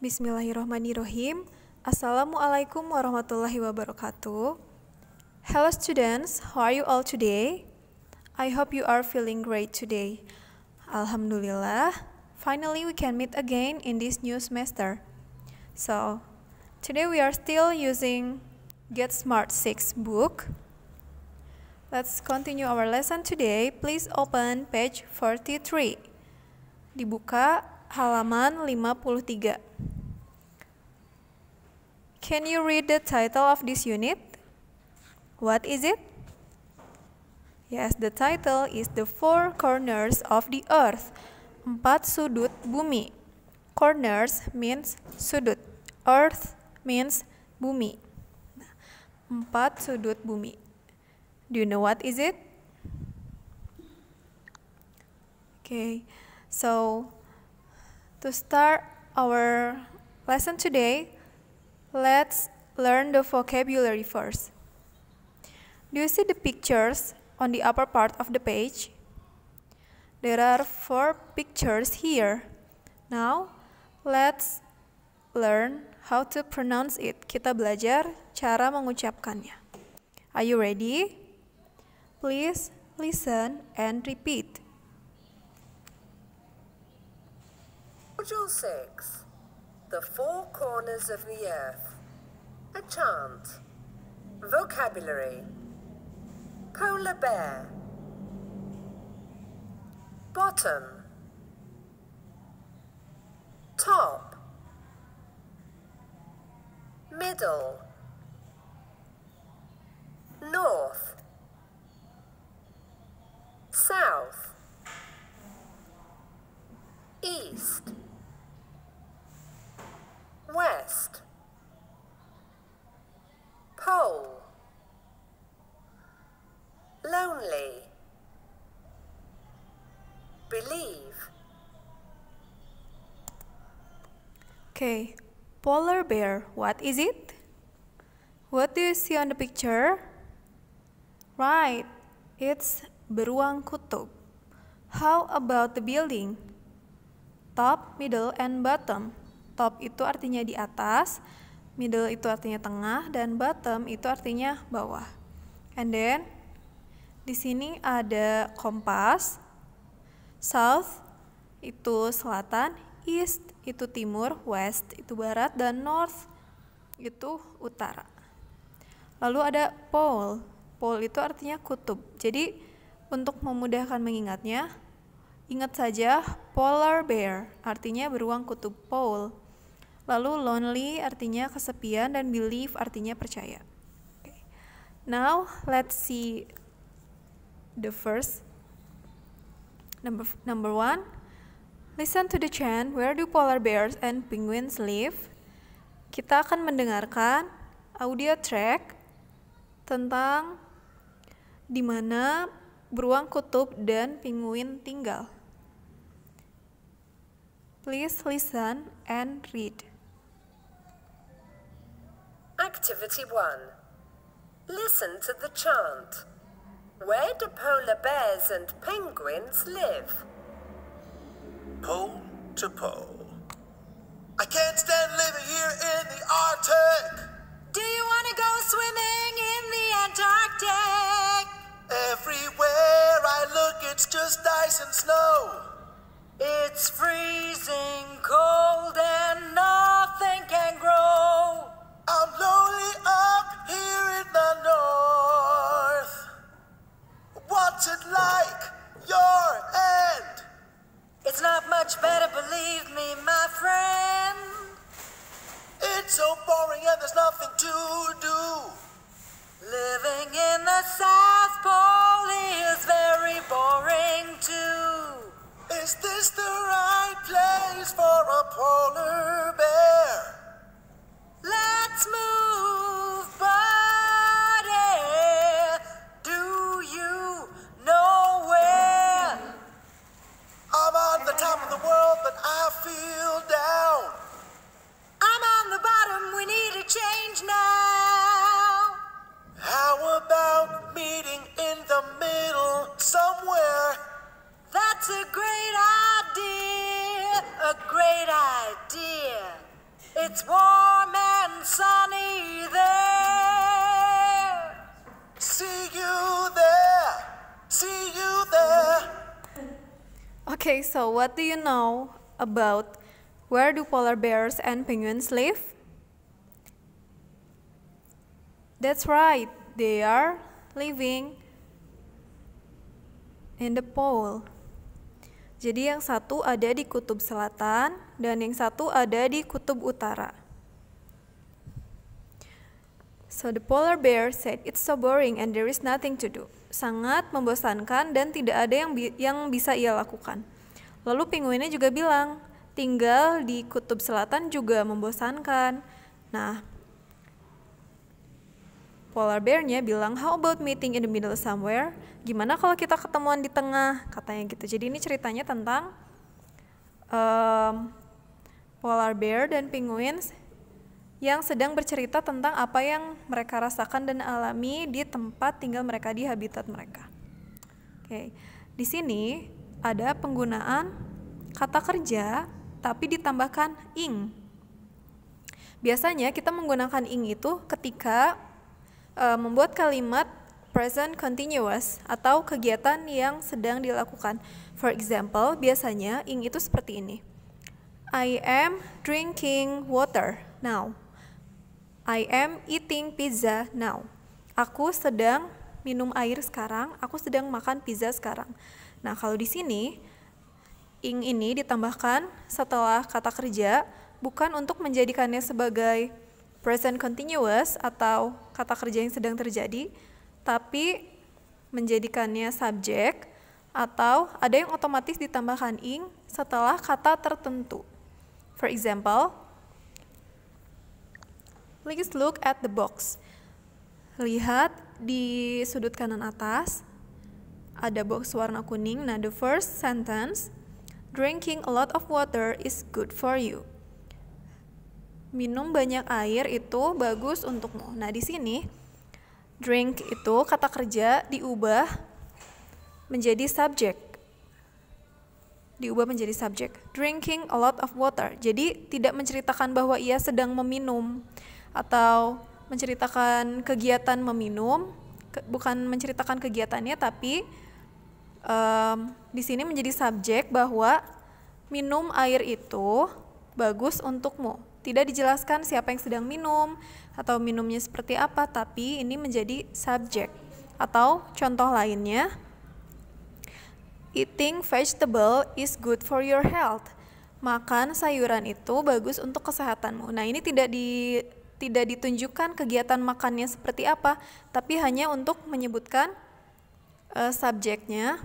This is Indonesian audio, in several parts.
Bismillahirrahmanirrahim. Assalamualaikum warahmatullahi wabarakatuh. Hello students, how are you all today? I hope you are feeling great today. Alhamdulillah, finally we can meet again in this new semester. So, today we are still using Get Smart 6 book. Let's continue our lesson today. Please open page 43. Dibuka halaman 53. Can you read the title of this unit? What is it? Yes, the title is The Four Corners of the Earth. 4 sudut bumi. Corners means sudut. Earth means bumi. 4 sudut bumi. Do you know what is it? Okay, so to start our lesson today, let's learn the vocabulary first. Do you see the pictures on the upper part of the page? There are 4 pictures here. Now, let's learn how to pronounce it. Kita belajar cara mengucapkannya. Are you ready? Please listen and repeat. Module 6. The Four Corners of the Earth. A chant. Vocabulary. Polar bear. Bottom. Top. Middle. North. South. East. West. Pole. Lonely. Believe. Okay, polar bear, what is it? What do you see on the picture? Right, it's beruang kutub. How about the building? Top, middle, and bottom. Top itu artinya di atas, middle itu artinya tengah, dan bottom itu artinya bawah. And then di sini ada kompas. South itu selatan, east itu timur, west itu barat, dan north itu utara. Lalu ada pole. Pole itu artinya kutub. Jadi untuk memudahkan mengingatnya, ingat saja polar bear artinya beruang kutub, pole. Lalu lonely artinya kesepian, dan believe artinya percaya. Okay. Now let's see the first. Number 1. Listen to the chant, where do polar bears and penguins live? Kita akan mendengarkan audio track tentang di mana beruang kutub dan penguin tinggal. Please listen and read. Activity 1. Listen to the chant. Where do polar bears and penguins live? Pole to pole. I can't stand living here in the Arctic. Do you want to go swimming in the Antarctic? Everywhere I look, it's just ice and snow. It's freezing cold and nothing can grow. I'm lonely up here in the north. What's it like, your end? It's not much better, believe me, my friend. It's so boring and there's nothing to do. Living in the South Pole is very boring too. Is this the right place for a polar bear? Let's move, buddy. Do you know where? I'm on the top of the world, but I feel down. I'm on the bottom, we need a change now. How about meeting in the middle somewhere? That's a great idea, a great idea. It's warm and sunny there. See you there. See you there. Okay, so what do you know about where do polar bears and penguins live? That's right, they are living in the pole. Jadi yang satu ada di kutub selatan dan yang satu ada di kutub utara. So the polar bear said it's so boring and there is nothing to do. Sangat membosankan dan tidak ada yang bisa ia lakukan. Lalu penguinnya juga bilang, tinggal di kutub selatan juga membosankan. Nah, polar bear-nya bilang, how about meeting in the middle somewhere? Gimana kalau kita ketemuan di tengah? Katanya gitu. Jadi ini ceritanya tentang polar bear dan penguins yang sedang bercerita tentang apa yang mereka rasakan dan alami di tempat tinggal mereka, di habitat mereka. Oke, di sini ada penggunaan kata kerja tapi ditambahkan ing. Biasanya kita menggunakan ing itu ketika membuat kalimat present continuous atau kegiatan yang sedang dilakukan. For example, biasanya ing itu seperti ini. I am drinking water now. I am eating pizza now. Aku sedang minum air sekarang, aku sedang makan pizza sekarang. Nah, kalau di sini ing ini ditambahkan setelah kata kerja bukan untuk menjadikannya sebagai present continuous atau kata kerja yang sedang terjadi, tapi menjadikannya subjek atau ada yang otomatis ditambahkan ing setelah kata tertentu. For example, please look at the box. Lihat di sudut kanan atas, ada box warna kuning. Nah, the first sentence, drinking a lot of water is good for you. Minum banyak air itu bagus untukmu. Nah, di sini drink itu kata kerja diubah menjadi subjek. Drinking a lot of water. Jadi tidak menceritakan bahwa ia sedang meminum atau menceritakan kegiatan meminum, bukan menceritakan kegiatannya, tapi di sini menjadi subjek bahwa minum air itu bagus untukmu. Tidak dijelaskan siapa yang sedang minum atau minumnya seperti apa, tapi ini menjadi subjek. Atau contoh lainnya, eating vegetable is good for your health. Makan sayuran itu bagus untuk kesehatanmu. Nah, ini tidak ditunjukkan kegiatan makannya seperti apa, tapi hanya untuk menyebutkan subjeknya.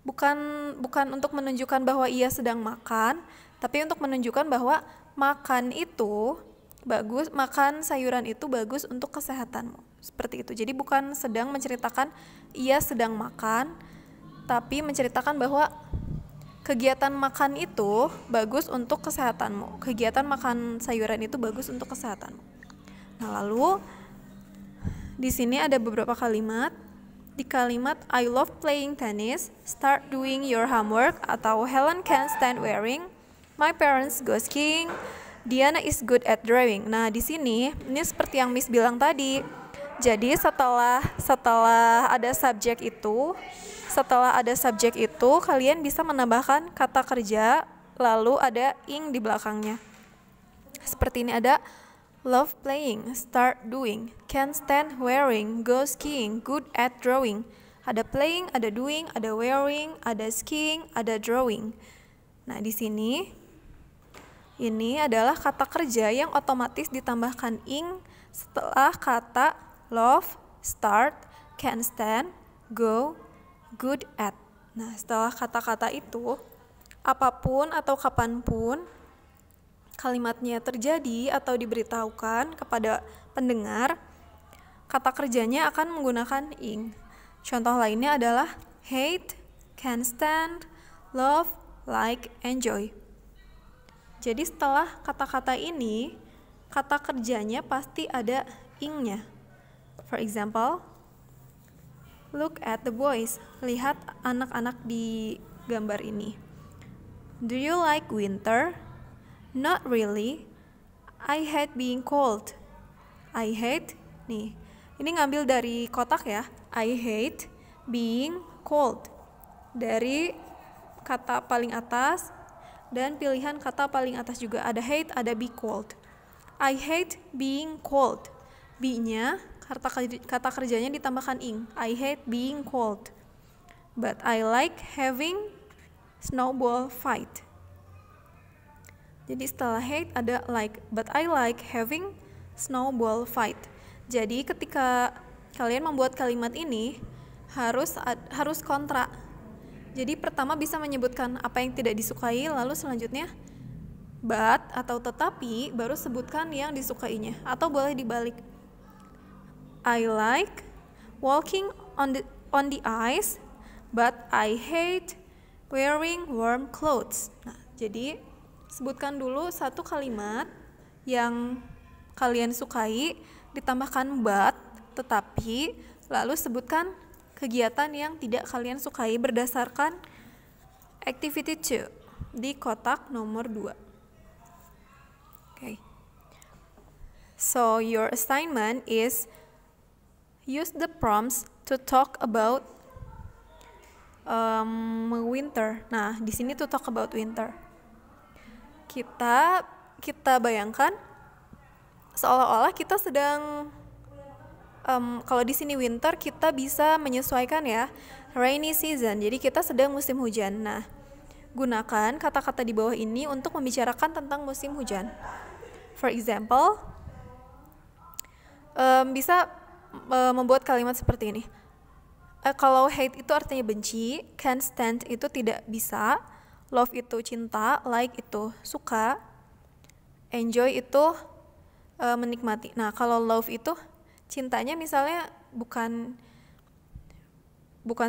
Bukan untuk menunjukkan bahwa ia sedang makan, tapi untuk menunjukkan bahwa makan sayuran itu bagus untuk kesehatanmu. Seperti itu. Jadi bukan sedang menceritakan ia sedang makan, tapi menceritakan bahwa kegiatan makan itu bagus untuk kesehatanmu. Kegiatan makan sayuran itu bagus untuk kesehatanmu. Nah, lalu di sini ada beberapa kalimat. Di kalimat I love playing tennis, start doing your homework, atau Helen can't stand wearing, my parents go skiing, Diana is good at drawing. Nah, di sini ini seperti yang Miss bilang tadi. Jadi setelah ada subjek itu, kalian bisa menambahkan kata kerja lalu ada ing di belakangnya. Seperti ini ada love playing, start doing, can't stand wearing, go skiing, good at drawing. Ada playing, ada doing, ada wearing, ada skiing, ada drawing. Nah, di sini ini adalah kata kerja yang otomatis ditambahkan ing setelah kata love, start, can stand, go, good at. Nah, setelah kata-kata itu, apapun atau kapanpun kalimatnya terjadi atau diberitahukan kepada pendengar, kata kerjanya akan menggunakan ing. Contoh lainnya adalah hate, can stand, love, like, enjoy. Jadi setelah kata-kata ini, kata kerjanya pasti ada ing-nya. For example, look at the boys. Lihat anak-anak di gambar ini. Do you like winter? Not really. I hate being cold. I hate, nih, ini ngambil dari kotak ya. I hate being cold. Dari kata paling atas dan pilihan kata paling atas juga. Ada hate, ada be cold. I hate being cold. Be-nya, kata kerjanya ditambahkan ing. I hate being cold. But I like having snowball fight. Jadi setelah hate ada like, but I like having snowball fight. Jadi ketika kalian membuat kalimat ini harus kontra. Jadi pertama bisa menyebutkan apa yang tidak disukai, lalu selanjutnya but atau tetapi, baru sebutkan yang disukainya. Atau boleh dibalik. I like walking on the ice, but I hate wearing warm clothes. Nah, jadi sebutkan dulu satu kalimat yang kalian sukai, ditambahkan but, tetapi, lalu sebutkan kegiatan yang tidak kalian sukai berdasarkan activity 2 di kotak nomor 2. Okay. So your assignment is use the prompts to talk about winter. Nah, di sini to talk about winter. Kita bayangkan seolah-olah kita sedang kalau di sini winter, kita bisa menyesuaikan ya, rainy season. Jadi kita sedang musim hujan. Nah, gunakan kata-kata di bawah ini untuk membicarakan tentang musim hujan. For example, bisa membuat kalimat seperti ini. Kalau hate itu artinya benci, can't stand itu tidak bisa, love itu cinta, like itu suka, enjoy itu menikmati. Nah, kalau love itu cintanya misalnya bukan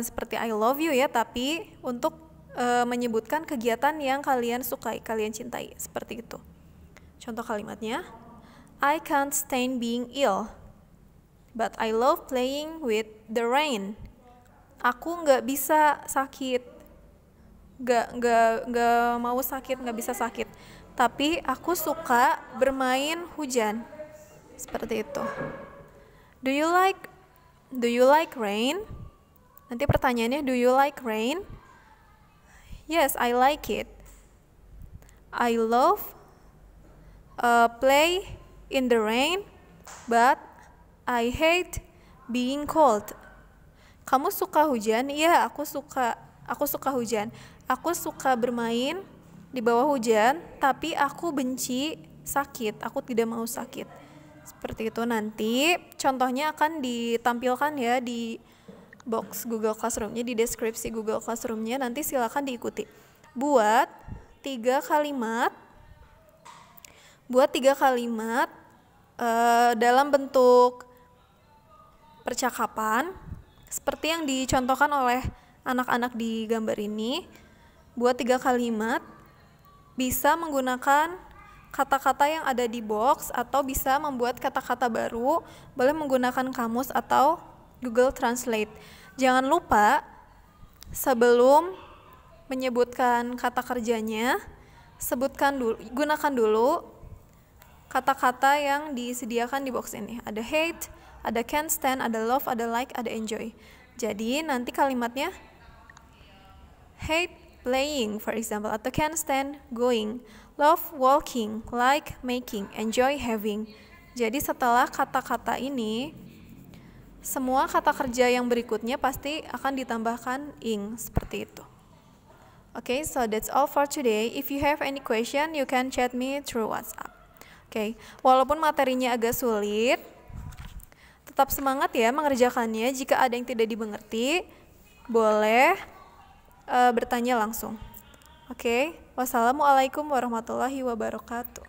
seperti I love you ya, tapi untuk menyebutkan kegiatan yang kalian sukai, kalian cintai, seperti itu. Contoh kalimatnya, I can't stand being ill, but I love playing with the rain. Aku nggak bisa sakit, nggak mau sakit, nggak bisa sakit, tapi aku suka bermain hujan, seperti itu. Do you like rain? Nanti pertanyaannya, do you like rain? Yes, I like it. I love play in the rain, but I hate being cold. Kamu suka hujan? Iya, aku suka hujan. Aku suka bermain di bawah hujan, tapi aku benci sakit. Aku tidak mau sakit. Seperti itu. Nanti contohnya akan ditampilkan ya di box Google Classroom-nya, di deskripsi Google Classroom-nya. Nanti silakan diikuti. Buat 3 kalimat dalam bentuk percakapan seperti yang dicontohkan oleh anak-anak di gambar ini. Buat 3 kalimat, bisa menggunakan kata-kata yang ada di box atau bisa membuat kata-kata baru, boleh menggunakan kamus atau Google Translate. Jangan lupa sebelum menyebutkan kata kerjanya, gunakan dulu kata-kata yang disediakan di box ini. Ada hate, ada can't stand, ada love, ada like, ada enjoy. Jadi nanti kalimatnya hate playing, for example, atau can't stand going, love walking, like making, enjoy having. Jadi setelah kata-kata ini, semua kata kerja yang berikutnya pasti akan ditambahkan ing, seperti itu. Okay, so that's all for today. If you have any question, you can chat me through WhatsApp. Okay, walaupun materinya agak sulit, tetap semangat ya mengerjakannya. Jika ada yang tidak dimengerti, boleh bertanya langsung. Oke, wassalamualaikum warahmatullahi wabarakatuh.